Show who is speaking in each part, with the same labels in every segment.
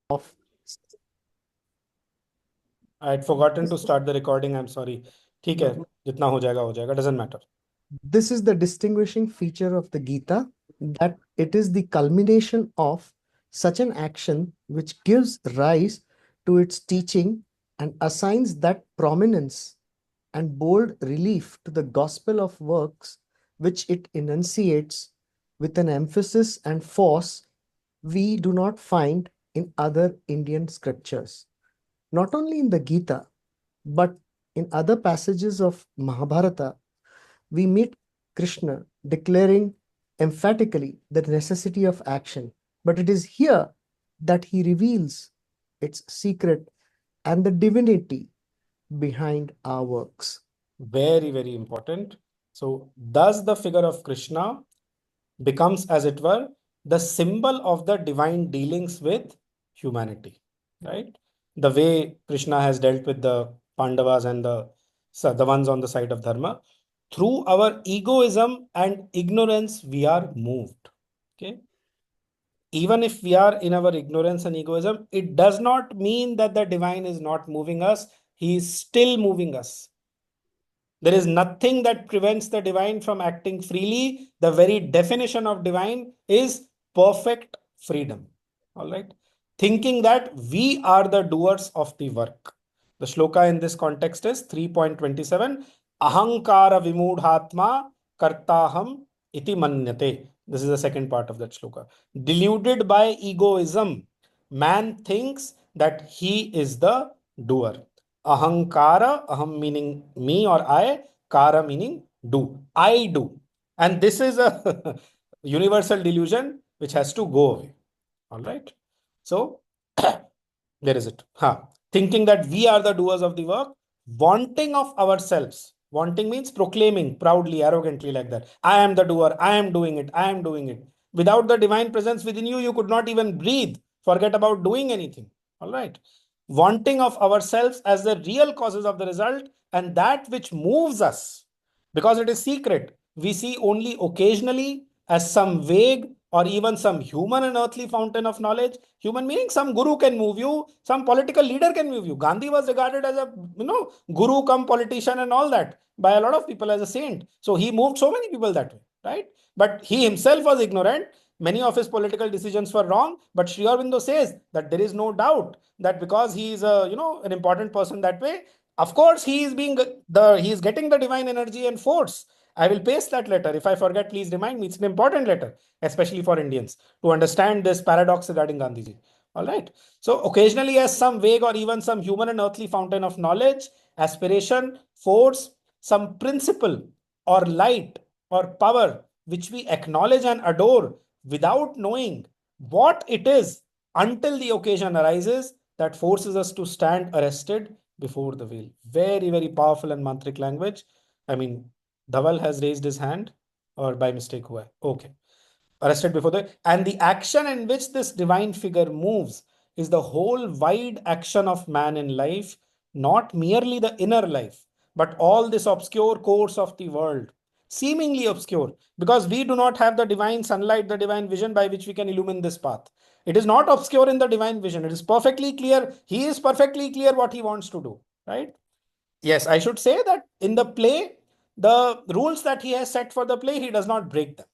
Speaker 1: of
Speaker 2: I had forgotten to start the recording. I'm sorry. ठीक है, जितना हो जाएगा, doesn't matter.
Speaker 1: this is the distinguishing feature of the Gita, that it is the culmination of such an action which gives rise to its teaching and assigns that prominence and bold relief to the gospel of works which it enunciates with an emphasis and force we do not find in other Indian scriptures. Not only in the Gita, but in other passages of Mahabharata, we meet Krishna declaring emphatically the necessity of action. But it is here that he reveals its secret and the divinity behind our works.
Speaker 2: Very, very important. So, thus the figure of Krishna becomes, as it were, the symbol of the divine dealings with humanity, right? The way Krishna has dealt with the Pandavas and the ones on the side of Dharma. Through our egoism and ignorance, we are moved. Okay. Even if we are in our ignorance and egoism, it does not mean that the divine is not moving us. He is still moving us. There is nothing that prevents the divine from acting freely. The very definition of divine is perfect freedom. All right. Thinking that we are the doers of the work. The shloka in this context is 3.27. Ahankara vimudhatma kartaham iti manyate. This is the second part of that shloka. Deluded by egoism, man thinks that he is the doer. Ahankara, aham meaning me or I, kara meaning do. I do. And this is a universal delusion which has to go away. All right. So, there is it. Thinking that we are the doers of the work, wanting of ourselves. Wanting means proclaiming proudly, arrogantly, like that. I am the doer. I am doing it. I am doing it. Without the divine presence within you, you could not even breathe. Forget about doing anything. All right. Wanting of ourselves as the real causes of the result, and that which moves us, because it is secret, we see only occasionally as some vague or even some human and earthly fountain of knowledge. Human meaning some guru can move you, some political leader can move you. Gandhi was regarded as a guru come politician and all that by a lot of people as a saint. So he moved so many people that way, right? But he himself was ignorant. Many of his political decisions were wrong. But Sri Aurobindo says that there is no doubt that because he is a an important person that way, of course he is he is getting the divine energy and force. I will paste that letter. If I forget, please remind me. It's an important letter, especially for Indians, to understand this paradox regarding Gandhiji. All right. So occasionally, as some vague or even some human and earthly fountain of knowledge, aspiration, force, some principle or light or power which we acknowledge and adore without knowing what it is until the occasion arises that forces us to stand arrested before the veil. Very, very powerful and mantric language. I mean, Dhaval has raised his hand, or by mistake, hua? Okay. Arrested before the. And the action in which this divine figure moves is the whole wide action of man in life, not merely the inner life, but all this obscure course of the world. Seemingly obscure, because we do not have the divine sunlight, the divine vision by which we can illumine this path. It is not obscure in the divine vision. It is perfectly clear. He is perfectly clear what he wants to do, right? Yes, I should say that in the play, the rules that he has set for the play, he does not break them.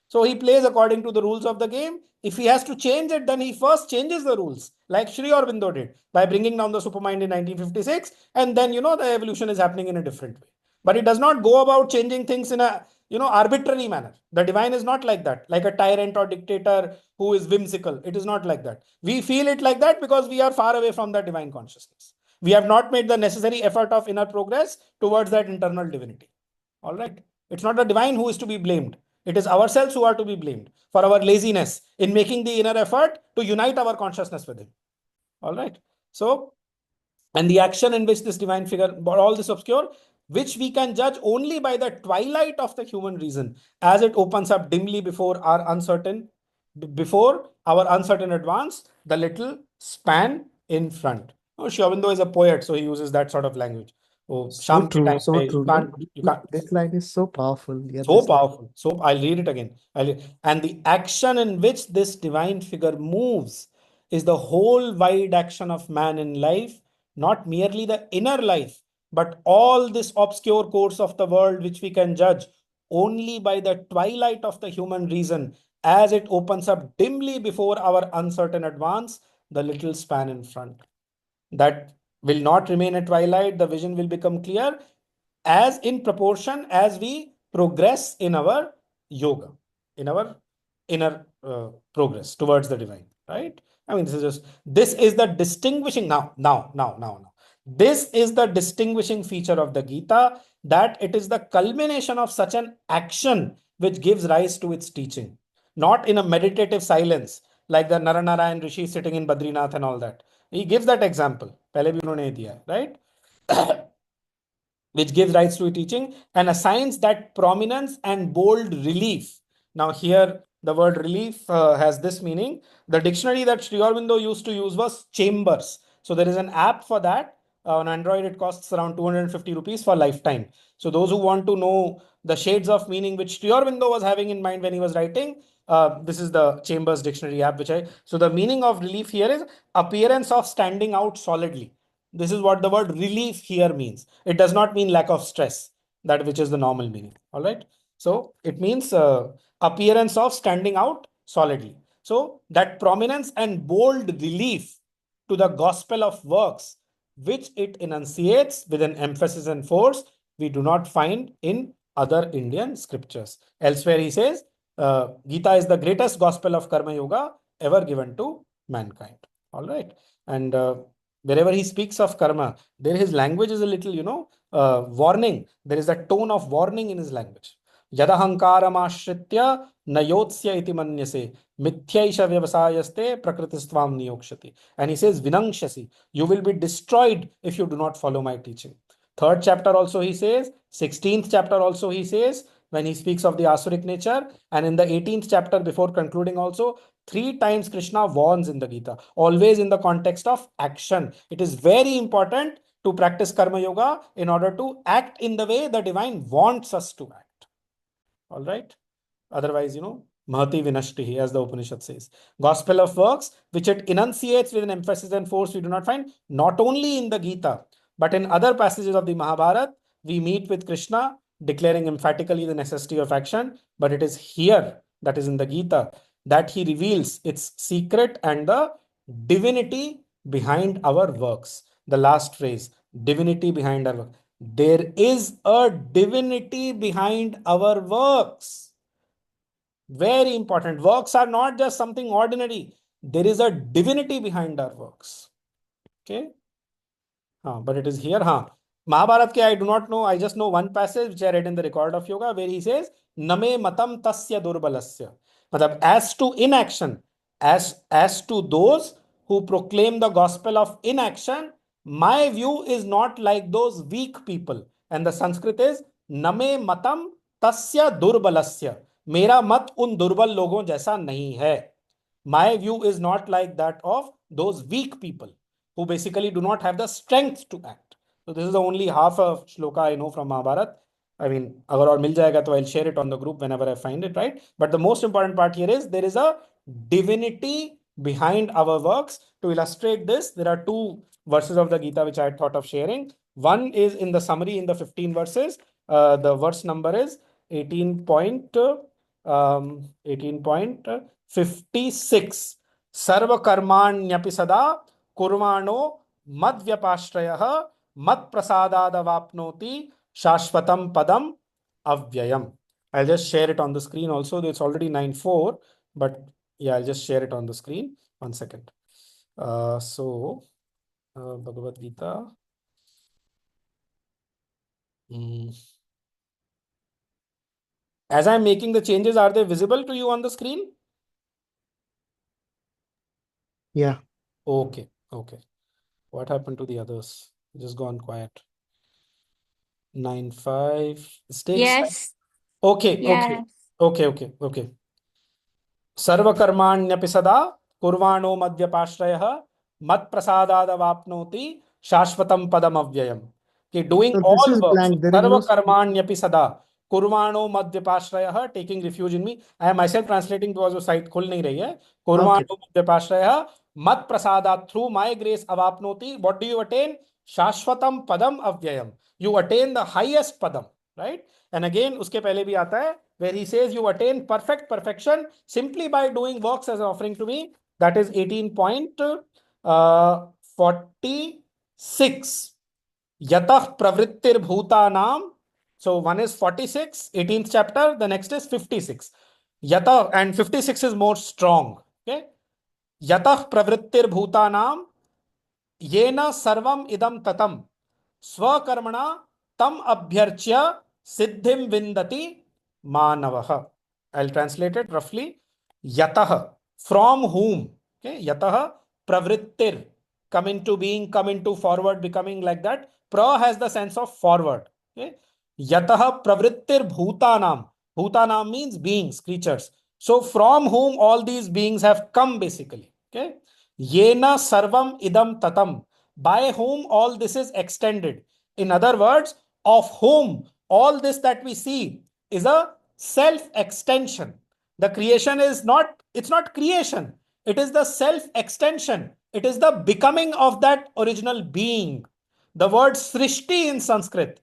Speaker 2: So he plays according to the rules of the game. If he has to change it, then he first changes the rules, like Sri Aurobindo did by bringing down the supermind in 1956. And then, the evolution is happening in a different way. But he does not go about changing things in a, arbitrary manner. The divine is not like that, like a tyrant or dictator who is whimsical. It is not like that. We feel it like that because we are far away from the divine consciousness. We have not made the necessary effort of inner progress towards that internal divinity. All right. It's not the divine who is to be blamed. It is ourselves who are to be blamed for our laziness in making the inner effort to unite our consciousness with him. All right. So, and the action in which this divine figure, but all this obscure, which we can judge only by the twilight of the human reason as it opens up dimly before our uncertain advance, the little span in front. Oh, Sri Aurobindo is a poet, so he uses that sort of language. Oh,
Speaker 1: So
Speaker 2: Sham ke
Speaker 1: true,
Speaker 2: time
Speaker 1: so
Speaker 2: pe,
Speaker 1: true. No,
Speaker 2: you can't.
Speaker 1: this line is so powerful. Yeah,
Speaker 2: So
Speaker 1: this line.
Speaker 2: powerful. So I'll read it again. And the action in which this divine figure moves is the whole wide action of man in life, not merely the inner life, but all this obscure course of the world which we can judge only by the twilight of the human reason as it opens up dimly before our uncertain advance, the little span in front. That will not remain at twilight, the vision will become clear as in proportion as we progress in our yoga, in our inner progress towards the divine, right? I mean, this is the distinguishing now. This is the distinguishing feature of the Gita, that it is the culmination of such an action which gives rise to its teaching, not in a meditative silence like the Naranarayan Rishi sitting in Badrinath and all that. He gives that example. पहले भी उन्होंने दिया, right? which gives rise to a teaching and assigns that prominence and bold relief. Now, here the word relief has this meaning. The dictionary that Sri Aurobindo used to use was chambers. So there is an app for that. On Android, it costs around 250 rupees for lifetime. So those who want to know the shades of meaning which Sri Aurobindo was having in mind when he was writing, this is the Chambers Dictionary app. So the meaning of relief here is appearance of standing out solidly. This is what the word relief here means. It does not mean lack of stress, that which is the normal meaning. All right. So it means appearance of standing out solidly. So that prominence and bold relief to the gospel of works, which it enunciates with an emphasis and force, we do not find in other Indian scriptures. Elsewhere, he says, Gita is the greatest gospel of Karma Yoga ever given to mankind. All right. And wherever he speaks of karma, there his language is a little, warning. There is a tone of warning in his language. Yadahankaram ashritya nayotsya iti manyase mithyaisha vyavasayaste prakritistvam niyokshati. And he says, vinangshasi, you will be destroyed if you do not follow my teaching. Third chapter also he says, 16th chapter also he says, when he speaks of the asuric nature, and in the 18th chapter before concluding also, 3 times Krishna warns in the Gita, always in the context of action. It is very important to practice Karma Yoga in order to act in the way the divine wants us to act. All right. Otherwise, Mahati Vinashtihi, as the Upanishad says. Gospel of works, which it enunciates with an emphasis and force, we do not find not only in the Gita, but in other passages of the Mahabharata. We meet with Krishna declaring emphatically the necessity of action, but it is here, that is in the Gita, that he reveals its secret and the divinity behind our works. The last phrase, divinity behind our work. There is a divinity behind our works. Very important. Works are not just something ordinary. There is a divinity behind our works. Okay. But it is here. Mahabharat ke I do not know. I just know one passage which I read in the Record of Yoga where he says, Name matam tasya durbalasya. As to inaction, as to those who proclaim the gospel of inaction, my view is not like those weak people. And the Sanskrit is Name matam tasya durbalasya. मेरा मत उन दुर्बल लोगों जैसा नहीं है. My view is not like that of those weak people who basically do not have the strength to act. So this is the only half of shloka I know from Mahabharata. I mean, agar aur mil jayega to I'll share it on the group whenever I find it, right? But the most important part here is there is a divinity behind our works. To illustrate this, there are 2 verses of the Gita which I had thought of sharing. One is in the summary in the 15 verses. The verse number is 18.56. Sarva karmanyapि sada kurvano madvyapashrayah mad prasadadavapnoti shashvatam padam avyayam. I'll just share it on the screen also. It's already 9:04, but yeah, I'll just share it on the screen. 1 second. Bhagavad Gita. As I'm making the changes, are they visible to you on the screen?
Speaker 1: Yeah.
Speaker 2: Okay. What happened to the others? Just gone quiet. 9:05. This takes time.
Speaker 3: Yes.
Speaker 2: Okay.
Speaker 3: Yes.
Speaker 2: सर्वकर्माण्यपि सदा कुर्वाणो मद्व्यपाश्रयः मत्प्रसादादवाप्नोति शाश्वतं पदम अव्ययम्. कि doing
Speaker 1: So
Speaker 2: all
Speaker 1: this is
Speaker 2: works,
Speaker 1: blank. There is no
Speaker 2: सर्वकर्माण्यपि सदा कुर्वाणो taking refuge in me. I am myself translating because वो site खुल नहीं रही है. कुर्वाणो मद्व्यपाश्रयः Mat prasada, through my grace avapnoti. What do you attain? Shashvatam padam avyayam. You attain the highest padam, right? And again, uske pehle bhi aata hai, where he says you attain perfection simply by doing works as an offering to me. That is 18.46. Yatah pravrittir bhutanam. So one is 46, 18th chapter. The next is 56. Yatah, and 56 is more strong. Okay. Yatah pravrittir bhutanam yena sarvam idam tatam swakarmana tam abhyarchya siddhim vindati manavah. I'll translate it roughly. Yatah, from whom? Okay, yatah pravrittir, come into being, come into forward, becoming, like that. Pra has the sense of forward. Okay, yatah pravrittir bhutanam. Bhutanam means beings, creatures. So from whom all these beings have come, basically. Okay, yena sarvam idam tatam, by whom all this is extended. In other words, of whom all this that we see is a self extension. The creation is not, it's not creation, it is the self extension, it is the becoming of that original being. The word srishti in Sanskrit,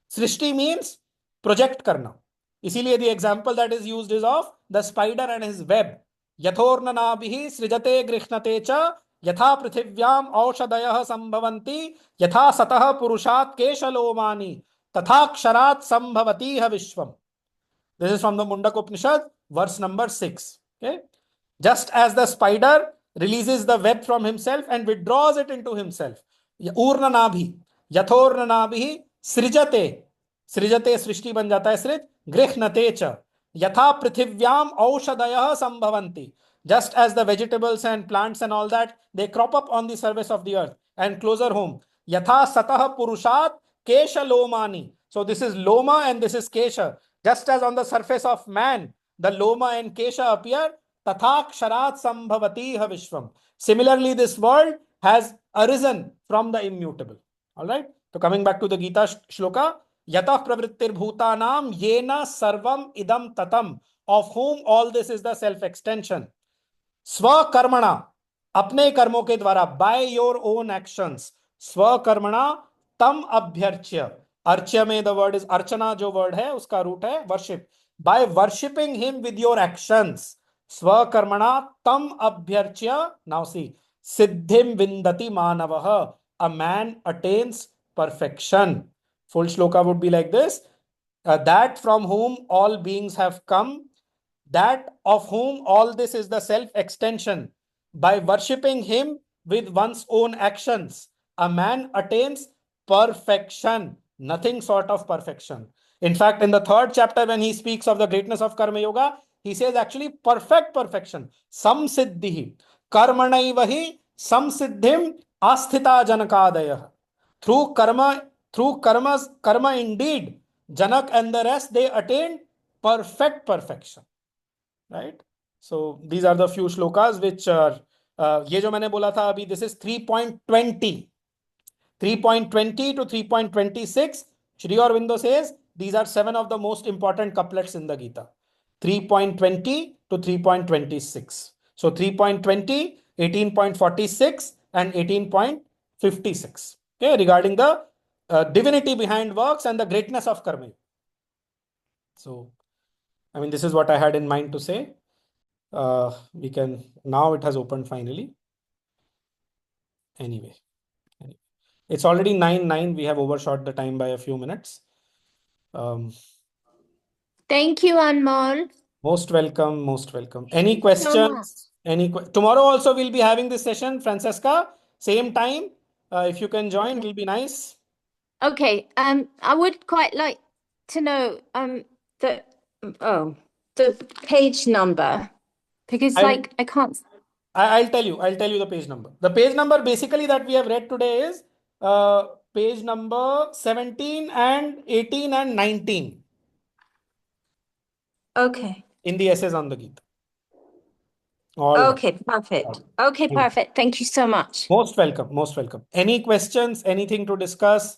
Speaker 2: srishti means project karna. इसीलिए the example that is used is of the spider and his web. यथोर्ननाभिः सृजते गृह्णते च यथा पृथिव्याम औषधयः संभवन्ति यथा सतः पुरुषात् केशलोमानि तथा क्षरात् संभवति विश्वम. This is from the Mundak Upanishad, verse number 6. Okay, just as the spider releases the web from himself and withdraws it into himself. Urnanabhi, yathornanabhi srijate, सृजते सृष्टि बन जाता है सृज, गृह्णते च यथा पृथिव्याम औषधयः संभवन्ति, just as the vegetables and plants and all that, they crop up on the surface of the earth. And closer home, yatha satah purushat kesha lomani. So this is loma and this is kesha. Just as on the surface of man the loma and kesha appear, tatha ksharat sambhavati vishwam. Similarly, this world has arisen from the immutable. All right. So coming back to the Gita shloka, yatah pravrittir bhutanam yena sarvam idam tatam, of whom all this is the self extension. Swakarmana, अपने कर्मों के द्वारा, by your own actions. Swakarmana tam abhyarchya. Archya में the word is archana, जो word है उसका root है worship. By worshipping him with your actions. Swakarmana tam abhyarchya. Now see, siddhim vindati manavah. A man attains perfection. Full shloka would be like this. That from whom all beings have come, that of whom all this is the self extension. By worshipping him with one's own actions, a man attains perfection, nothing short of perfection. In fact, in the 3rd chapter, when he speaks of the greatness of Karma Yoga, he says actually perfect perfection. Samsiddhi. Karmanaivahi samsiddhim asthita janakadayah. Through karma indeed, Janak and the rest, they attained perfection. Right? So these are the few shlokas which are, ये जो मैंने बोला था अभी, this is 3.20. 3.20 to 3.26, Shri Aurobindo says these are 7 of the most important couplets in the Gita. 3.20 to 3.26. So 3.20, 18.46 and 18.56. Okay, regarding the divinity behind works and the greatness of karma. So, I mean, this is what I had in mind to say. We can, now it has opened finally. Anyway, it's already 9:09. We have overshot the time by a few minutes.
Speaker 3: Thank you, Anmol.
Speaker 2: Most welcome, most welcome. Any
Speaker 3: Thank you so
Speaker 2: questions? Tomorrow also we'll be having this session, Francesca, same time. If you can join,
Speaker 3: Okay.
Speaker 2: will be nice.
Speaker 3: Okay. I would quite like to know the page number, because
Speaker 2: I'll-
Speaker 3: I can't.
Speaker 2: I'll tell you the page number. The page number basically that we have read today is page number 17 and 18 and 19
Speaker 3: Okay.
Speaker 2: in the essays on the Gita. All right.
Speaker 3: Okay, perfect. Okay, perfect. Thank you so much.
Speaker 2: Most welcome, most welcome. Any questions, anything to discuss?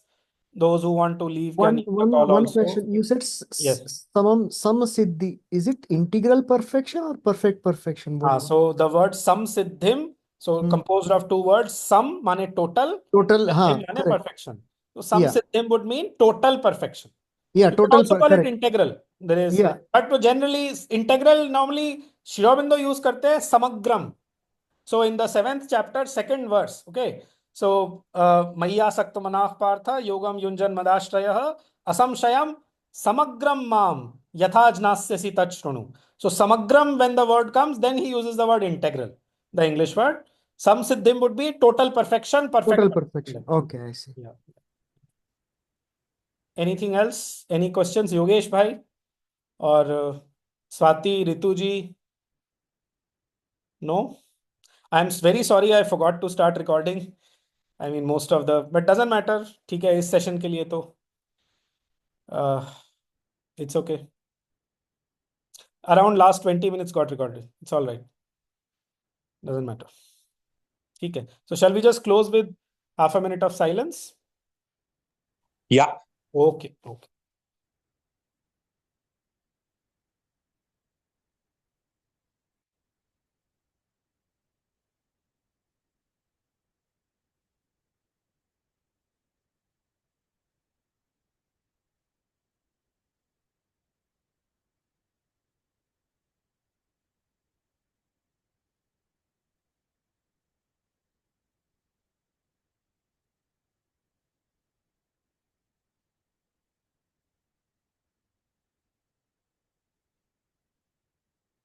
Speaker 2: Those who want to leave can leave the call
Speaker 1: One
Speaker 2: also.
Speaker 1: question. You said
Speaker 2: Yes.
Speaker 1: samasiddhi. Is it integral perfection or perfect perfection?
Speaker 2: So the word samsiddhim So composed of two words, sam mane total,
Speaker 1: Total,
Speaker 2: siddhim mane
Speaker 1: correct.
Speaker 2: perfection. So sam
Speaker 1: Yeah.
Speaker 2: siddhim would mean total perfection.
Speaker 1: Yeah,
Speaker 2: You could
Speaker 1: total,
Speaker 2: also call it
Speaker 1: correct.
Speaker 2: integral. There is,
Speaker 1: Yeah.
Speaker 2: but generally integral normally Sri Aurobindo use karte hai samagram. So in the 7th chapter, 2nd verse, okay. So Maya Sakta Manah Partha Yogam Yunjan Madashrayah Asamshayam Samagram Mam Yathajnasyasi Tachrunu. So Samagram, when the word comes, then he uses the word integral, the English word. Sam Siddhim would be total perfection, perfect.
Speaker 1: Total perfection. Okay, I see.
Speaker 2: Yeah. Anything else? Any questions, Yogesh bhai or Swati, Ritu ji? No? I'm very sorry, I forgot to start recording. I mean, most of the, but doesn't matter. ठीक है, इस session के लिए तो it's okay. Around last 20 minutes got recorded. It's all right. Doesn't matter. ठीक है. So shall we just close with half a minute of silence?
Speaker 4: Yeah.
Speaker 2: Okay. Okay.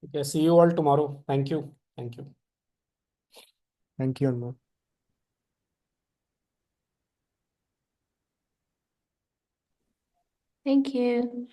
Speaker 2: Okay. See you all tomorrow. Thank you. Thank you.
Speaker 1: Thank you, Anmol.
Speaker 3: Thank you.